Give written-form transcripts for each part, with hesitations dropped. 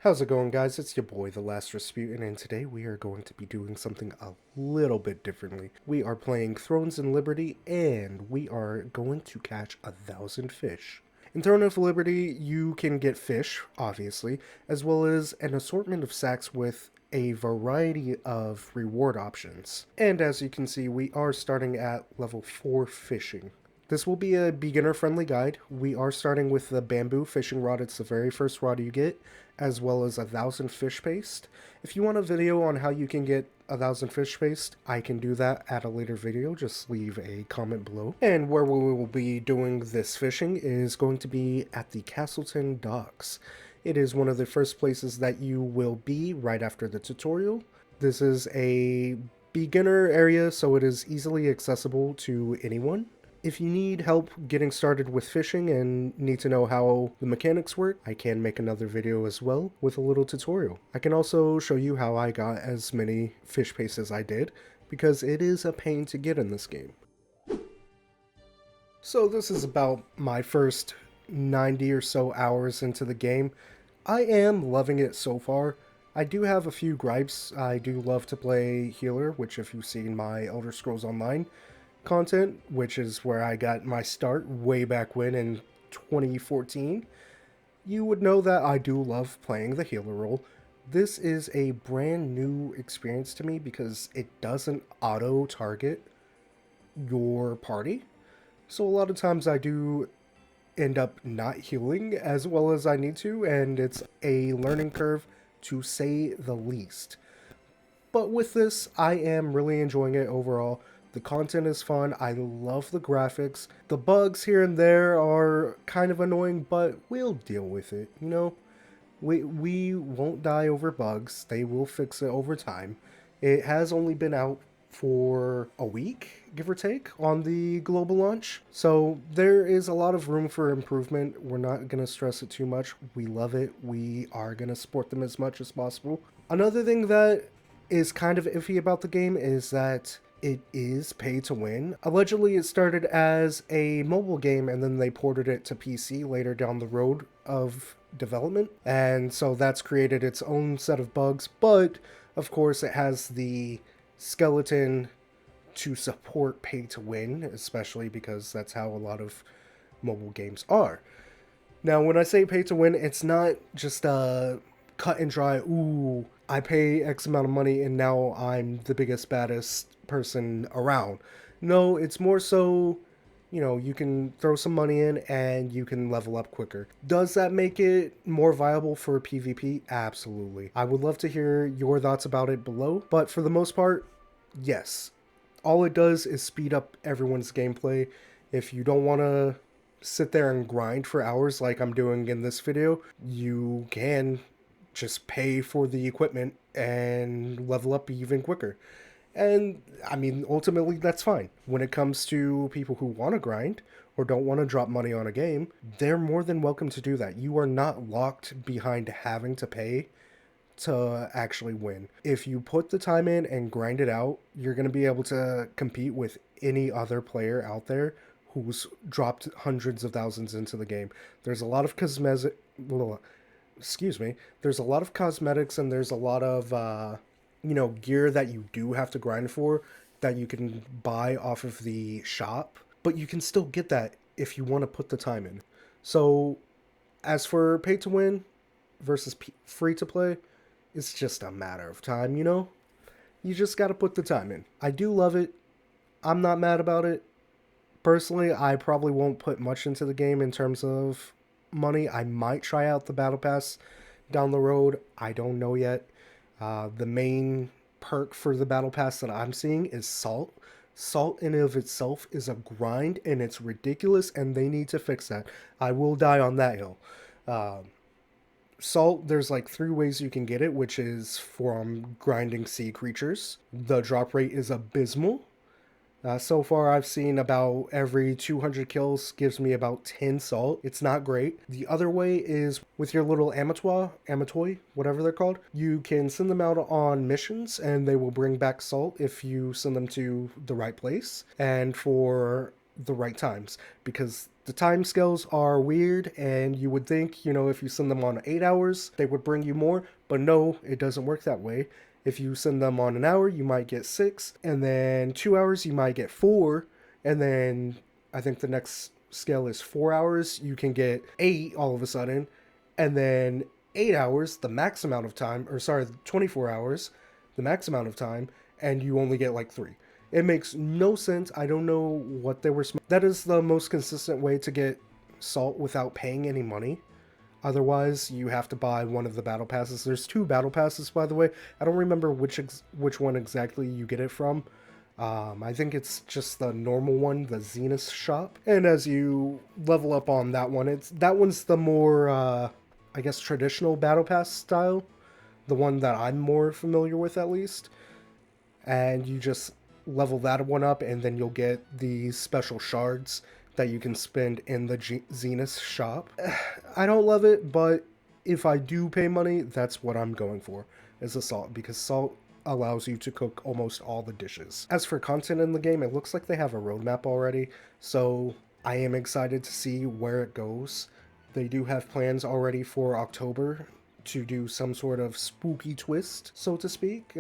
How's it going, guys? It's your boy, TheLastRasputin, and today we are going to be doing something a little bit differently. We are playing Thrones and Liberty, and we are going to catch 1,000 fish. In Throne of Liberty, you can get fish, obviously, as well as an assortment of sacks with a variety of reward options. And as you can see, we are starting at level 4 fishing. This will be a beginner-friendly guide. We are starting with the bamboo fishing rod. It's the very first rod you get, as well as 1,000 fish paste. If you want a video on how you can get 1,000 fish paste, I can do that at a later video. Just leave a comment below. And where we will be doing this fishing is going to be at the Kastleton docks. It is one of the first places that you will be right after the tutorial. This is a beginner area, so it is easily accessible to anyone. If you need help getting started with fishing and need to know how the mechanics work, I can make another video as well with a little tutorial. I can also show you how I got as many fish paste as I did, because it is a pain to get in this game. So this is about my first 90 or so hours into the game. I am loving it so far. I do have a few gripes. I do love to play healer, which if you've seen my Elder Scrolls Online content, which is where I got my start way back when in 2014, you would know that I do love playing the healer role. This is a brand new experience to me because it doesn't auto-target your party. So a lot of times I do end up not healing as well as I need to, and it's a learning curve to say the least. But with this, I am really enjoying it overall. The content is fun. I love the graphics. The bugs here and there are kind of annoying, but we'll deal with it, you know? We won't die over bugs. They will fix it over time. It has only been out for a week, give or take, on the global launch. So there is a lot of room for improvement. We're not going to stress it too much. We love it. We are going to support them as much as possible. Another thing that is kind of iffy about the game is that it is pay to win. Allegedly, it started as a mobile game and then they ported it to PC later down the road of development. And so that's created its own set of bugs. But of course, it has the skeleton to support pay to win, especially because that's how a lot of mobile games are. Now, when I say pay to win, it's not just a cut and dry, ooh, I pay X amount of money and now I'm the biggest, baddest person around. No, it's more so, you know, you can throw some money in and you can level up quicker. Does that make it more viable for PvP? Absolutely. I would love to hear your thoughts about it below, but for the most part, yes. All it does is speed up everyone's gameplay. If you don't want to sit there and grind for hours like I'm doing in this video, you can just pay for the equipment and level up even quicker. And I mean, ultimately, that's fine. When it comes to people who want to grind or don't want to drop money on a game, they're more than welcome to do that. You are not locked behind having to pay to actually win. If you put the time in and grind it out, you're going to be able to compete with any other player out there who's dropped hundreds of thousands into the game. There's a lot of there's a lot of cosmetics and there's a lot of gear that you do have to grind for that you can buy off of the shop, but you can still get that if you want to put the time in. So as for pay to win versus free to play, it's just a matter of time, you know? You just got to put the time in. I do love it. I'm not mad about it. Personally, I probably won't put much into the game in terms of money. I might try out the battle pass down the road. I don't know yet. The main perk for the battle pass that I'm seeing is salt. Salt in and of itself is a grind and it's ridiculous and they need to fix that. I will die on that hill. Salt, there's like 3 ways you can get it, which is from grinding sea creatures. The drop rate is abysmal. So far, I've seen about every 200 kills gives me about 10 salt. It's not great. The other way is with your little amatoi, whatever they're called. You can send them out on missions and they will bring back salt if you send them to the right place and for the right times. Because The time scales are weird, and you would think, if you send them on 8 hours, they would bring you more, but no, it doesn't work that way. If you send them on an hour, you might get 6, and then 2 hours, you might get 4, and then I think the next scale is 4 hours, you can get 8 all of a sudden, and then 8 hours, the max amount of time, or sorry, 24 hours, the max amount of time, and you only get like 3. It makes no sense. I don't know what they were. That is the most consistent way to get salt without paying any money. Otherwise, you have to buy one of the battle passes. There's 2 battle passes, by the way. I don't remember which one exactly you get it from. I think it's just the normal one, the Zenith shop. And as you level up on that one, that one's the more, I guess, traditional battle pass style. The one that I'm more familiar with, at least. And you just level that one up, and then you'll get these special shards that you can spend in the Zenith shop. I don't love it, but if I do pay money, that's what I'm going for, is the salt, because salt allows you to cook almost all the dishes. As for content in the game, it looks like they have a roadmap already, so I am excited to see where it goes. They do have plans already for October to do some sort of spooky twist, so to speak.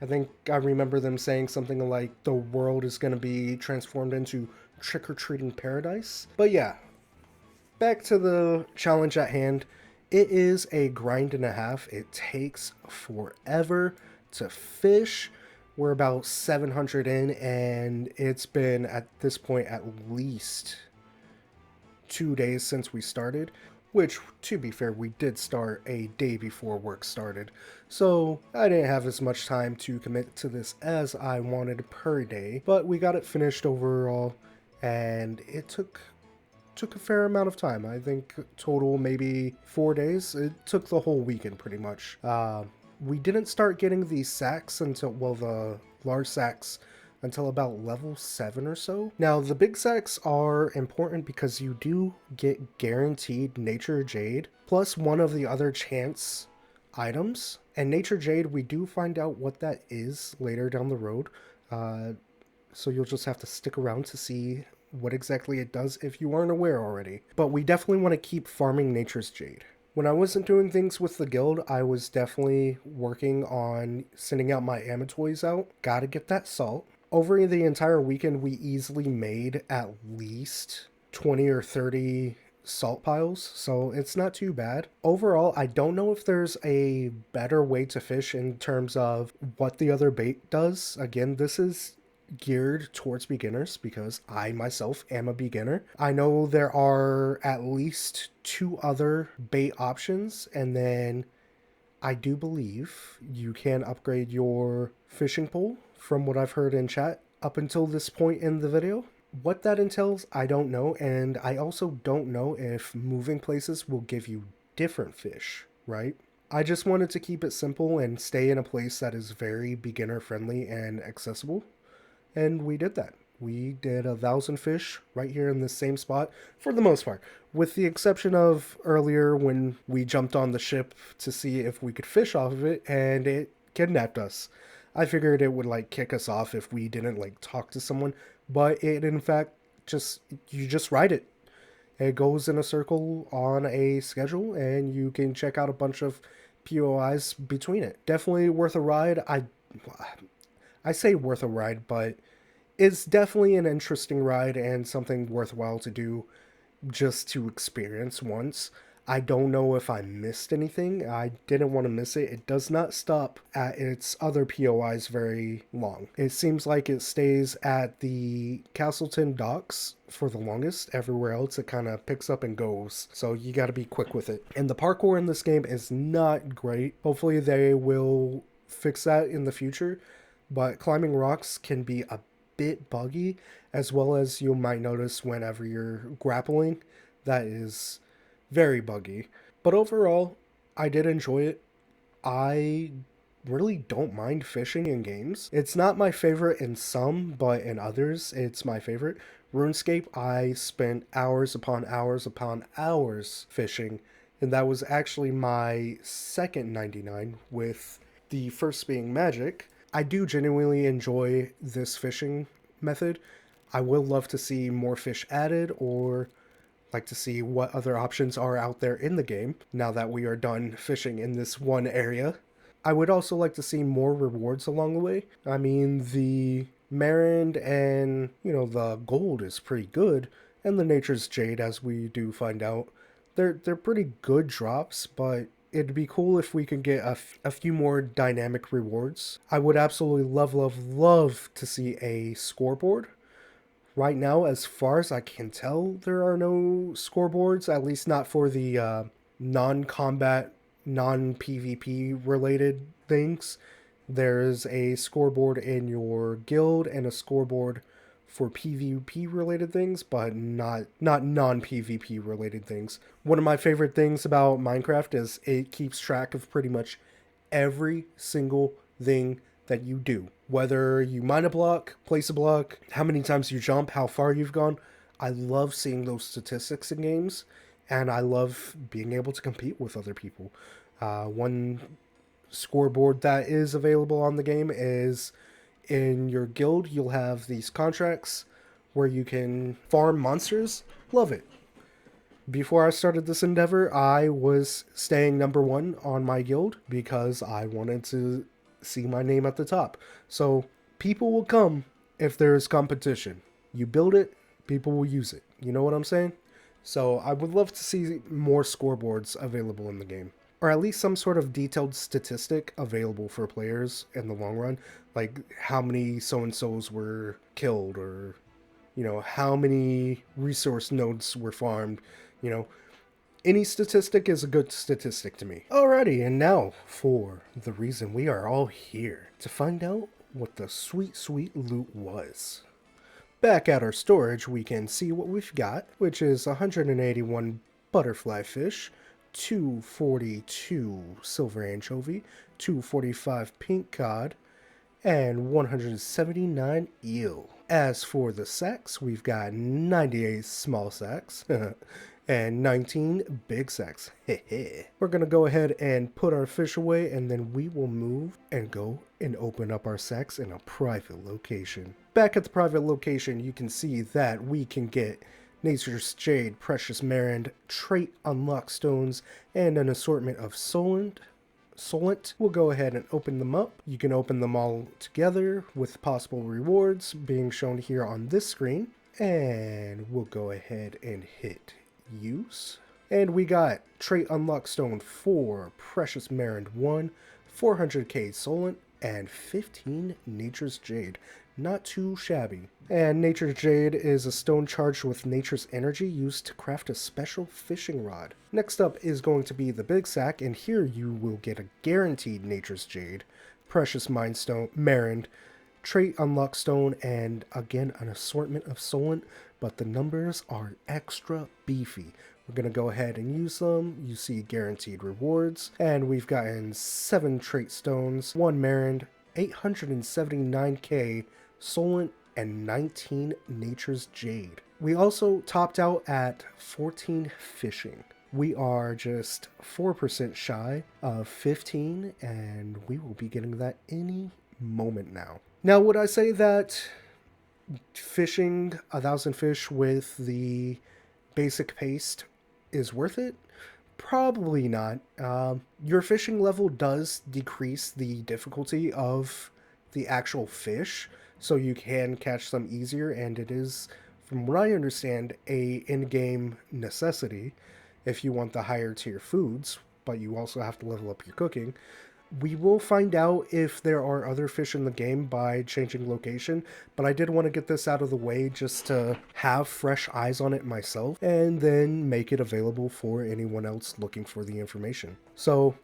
I think I remember them saying something like the world is going to be transformed into trick-or-treating paradise. But yeah, back to the challenge at hand. It is a grind and a half. It takes forever to fish. We're about 700 in, and it's been at this point at least 2 days since we started. Which, to be fair, we did start a day before work started. So I didn't have as much time to commit to this as I wanted per day. But we got it finished overall, and it took a fair amount of time. I think total maybe 4 days. It took the whole weekend pretty much. We didn't start getting these sacks until, well, the large sacks until about level 7 or so. Now, the big sacks are important because you do get guaranteed Nature Jade, plus one of the other chance items. And Nature Jade, we do find out what that is later down the road. So you'll just have to stick around to see what exactly it does if you aren't aware already. But we definitely want to keep farming Nature's Jade. When I wasn't doing things with the guild, I was definitely working on sending out my Amatoys out. Gotta get that salt. Over the entire weekend, we easily made at least 20 or 30 salt piles, so it's not too bad. Overall, I don't know if there's a better way to fish in terms of what the other bait does. Again, this is geared towards beginners because I myself am a beginner. I know there are at least 2 other bait options, and then I do believe you can upgrade your fishing pole from what I've heard in chat up until this point in the video. What that entails, I don't know, and I also don't know if moving places will give you different fish, right? I just wanted to keep it simple and stay in a place that is very beginner friendly and accessible, and we did that. We did 1,000 fish right here in the same spot for the most part, with the exception of earlier when we jumped on the ship to see if we could fish off of it and it kidnapped us. I figured it would like kick us off if we didn't like talk to someone, but it in fact you just ride it. It goes in a circle on a schedule and you can check out a bunch of POIs between it. Definitely worth a ride. I say worth a ride, but it's definitely an interesting ride and something worthwhile to do just to experience once. I don't know if I missed anything. I didn't want to miss it. It does not stop at its other POIs very long. It seems like it stays at the Kastleton docks for the longest. Everywhere else it kind of picks up and goes. So you got to be quick with it. And the parkour in this game is not great. Hopefully they will fix that in the future. But climbing rocks can be a bit buggy, as well as you might notice whenever you're grappling. That is very buggy. But overall, I did enjoy it. I really don't mind fishing in games. It's not my favorite in some, but in others, it's my favorite. RuneScape, I spent hours upon hours upon hours fishing, and that was actually my second 99, with the first being Magic. I do genuinely enjoy this fishing method. I will love to see more fish added, or like to see what other options are out there in the game now that we are done fishing in this one area. I would also like to see more rewards along the way. I mean, the Marand and, the gold is pretty good, and the Nature's Jade, as we do find out. They're pretty good drops, but it'd be cool if we could get a few more dynamic rewards. I would absolutely love, love, love to see a scoreboard. Right now, as far as I can tell, there are no scoreboards, at least not for the non-combat, non-PvP related things. There's a scoreboard in your guild and a scoreboard for PvP related things, but not non-PvP related things. One of my favorite things about Minecraft is it keeps track of pretty much every single thing that you do. Whether you mine a block, place a block, how many times you jump, how far you've gone. I love seeing those statistics in games, and I love being able to compete with other people. One scoreboard that is available on the game is in your guild. You'll have these contracts where you can farm monsters. Love it. Before I started this endeavor, I was staying number 1 on my guild because I wanted to see my name at the top. So people will come if there is competition. You build it, people will use it. You know what I'm saying? So I would love to see more scoreboards available in the game, or at least some sort of detailed statistic available for players in the long run, like how many so-and-sos were killed, or how many resource nodes were farmed. Any statistic is a good statistic to me. Alrighty, and now for the reason we are all here, to find out what the sweet, sweet loot was. Back at our storage, we can see what we've got, which is 181 butterfly fish, 242 silver anchovy, 245 pink cod, and 179 eel. As for the sacks, we've got 98 small sacks, and 19 big sacks. We're gonna go ahead and put our fish away, and then we will move and go and open up our sacks in a private location. Back at the private location, you can see that we can get Nature's Jade, Precious Marand, Trait Unlock Stones, and an assortment of Sollant. We'll go ahead and open them up. You can open them all together with possible rewards being shown here on this screen. And we'll go ahead and hit use. And we got Trait Unlock Stone 4, Precious Marand 1, 400k Sollant, and 15 Nature's Jade. Not too shabby. And Nature's Jade is a stone charged with nature's energy used to craft a special fishing rod. Next up is going to be the big sack, and here you will get a guaranteed Nature's Jade, Precious Marand, Trait Unlock Stone, and again an assortment of Sollant, but the numbers are extra beefy. We're going to go ahead and use them. You see guaranteed rewards, and we've gotten 7 Trait Stones, 1 Marand, 879k Sollant, and 19 Nature's Jade. We also topped out at 14 fishing. We are just 4% shy of 15, and we will be getting that any moment now. Now, would I say that fishing 1,000 fish with the basic paste is worth it? Probably not. Your fishing level does decrease the difficulty of the actual fish, so you can catch them easier, and it is, from what I understand, a in-game necessity if you want the higher tier foods, but you also have to level up your cooking. We will find out if there are other fish in the game by changing location, but I did want to get this out of the way just to have fresh eyes on it myself, and then make it available for anyone else looking for the information. So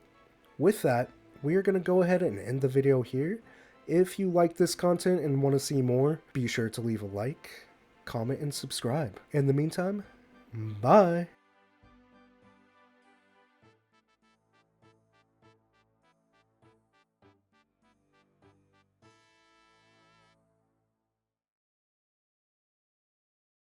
with that, we are going to go ahead and end the video here. If you like this content and want to see more, be sure to leave a like, comment, and subscribe. In the meantime, bye!